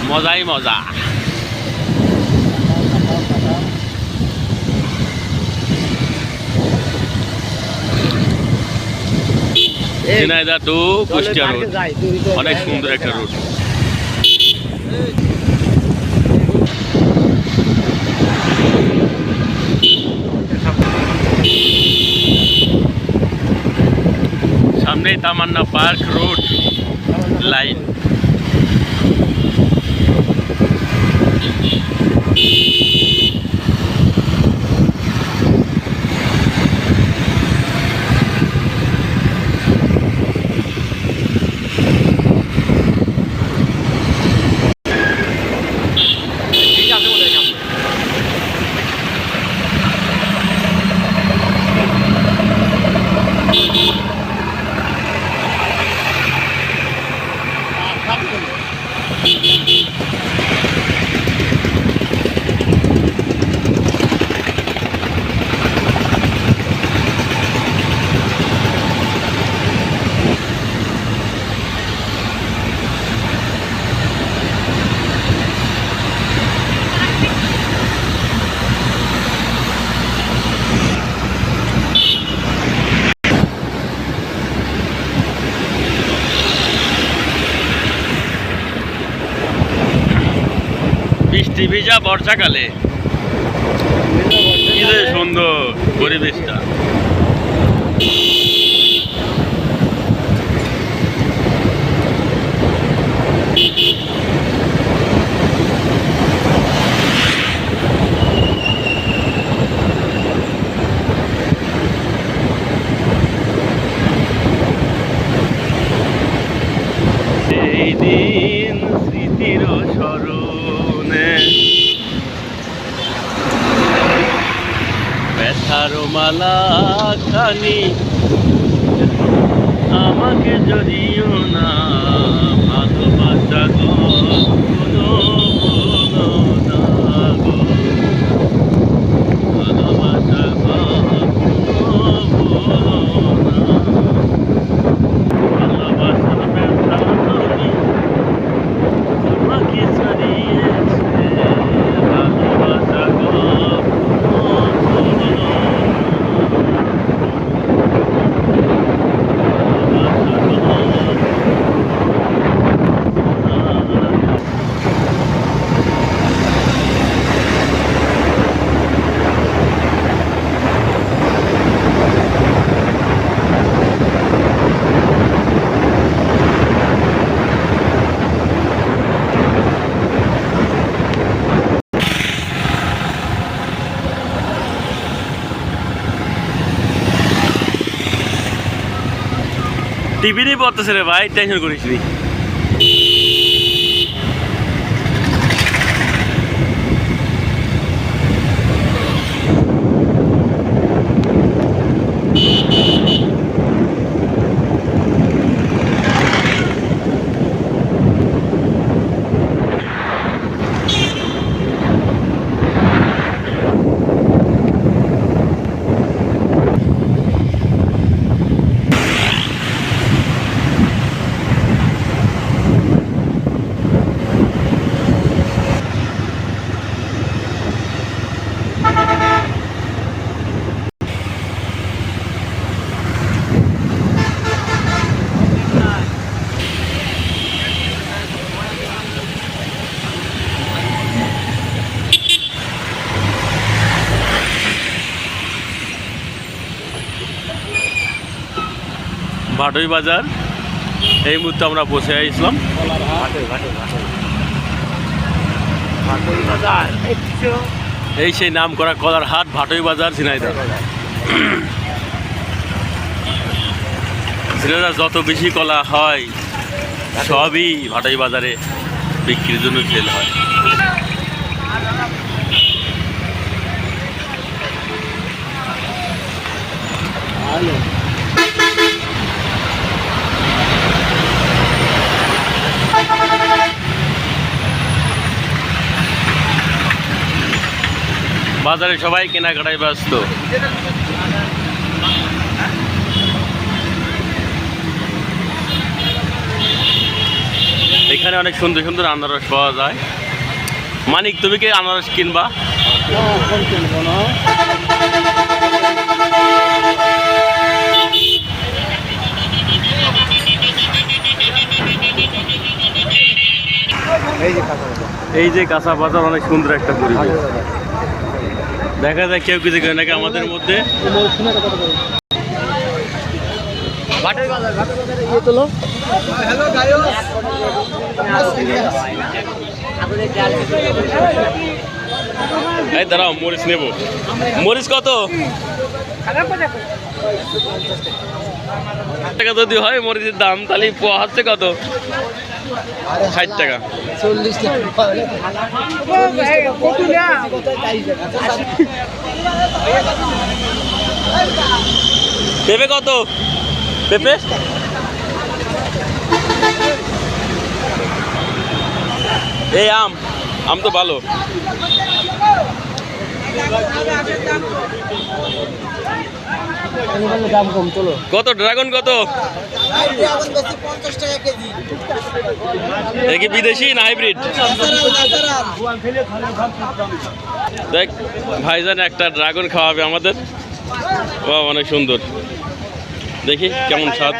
মজাই মজা। Jhenaidah two Kushtia road, অনেক সুন্দর একটা রোড। সামনেই তামান্না পার্ক রোড লাইন। বৃষ্টি ভিজা বর্ষাকালে কি যে সুন্দর পরিবেশটা। এই দিন স্মৃতির স্মরণে ব্যথার মালা খানি আমাকে জড়িও না, ভালোবাসা গো কোনো ভুলো না গো, ভালোবাসা গো কোনো ভুলো না, ভালোবাসার ব্যথা নদী তোমাকে ছাড়িয়েছে, ভালোবাসা গো কোনো ভুলো না। টিভিরই পড়তেছে রে ভাই, টেনশন করিস নি। ভাটই বাজার এই মুহূর্তে আমরা বসে আসলাম। এই সেই নাম করা কলার হাট, ভাটই বাজার, ঝিনাইদহ। ঝিনাইদহ যত বেশি কলা হয় সবই ভাটই বাজারে বিক্রির জন্য সেল হয়। বাজারে সবাই কেনাকাটায় ব্যস্ত। এখানে এখানে অনেক সুন্দর সুন্দর আনারস পাওয়া যায়। মানিক, তুমি কি আনারস কিনবা? এই যে কাঁচা বাজার, অনেক সুন্দর একটা পরিবেশ। দেখা যায় কেউ কিছু কেউ নাকি আমাদের মধ্যে। এই দাঁড়াও, মরিচ নেব। মরিচ কত টাকা যদি হয় মরিচের দাম, তাহলে পোয়া হচ্ছে কত? 60 টাকা। পেঁপে কত? পেঁপে এই আম তো ভালো। কত ড্রাগন? কত কি বিদেশি না হাইব্রিড? দেখ ভাইজান একটা ড্রাগন খাওয়াবে আমাদের। অনেক সুন্দর, দেখি কেমন স্বাদ।